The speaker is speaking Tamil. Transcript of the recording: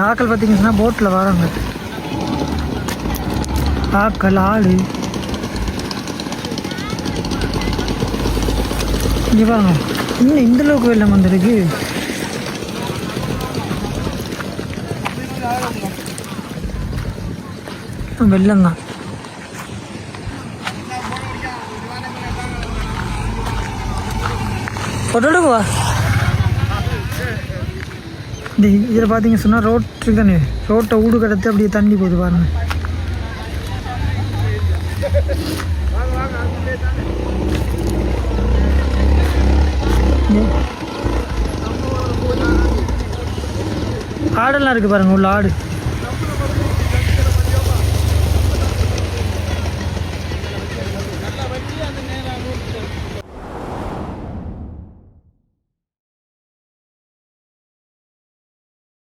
ஆக்கள் பார்த்தீங்கன்னா போட்டில் வராங்க. ஆக்கள் ஆள் இங்கே பாருங்க. இன்னும் இந்த அளவுக்கு வெள்ளம் வந்திருக்கு. வெள்ளம் தான். போட்டோடுவா. இந்த இதில் பார்த்தீங்க சொன்னால் ரோட் இருக்கு தானே, ரோட்டை ஊடு கடத்து அப்படியே தண்ணி போகுது பாருங்க. ஆடெல்லாம் இருக்குது பாருங்கள், உள்ள ஆடு.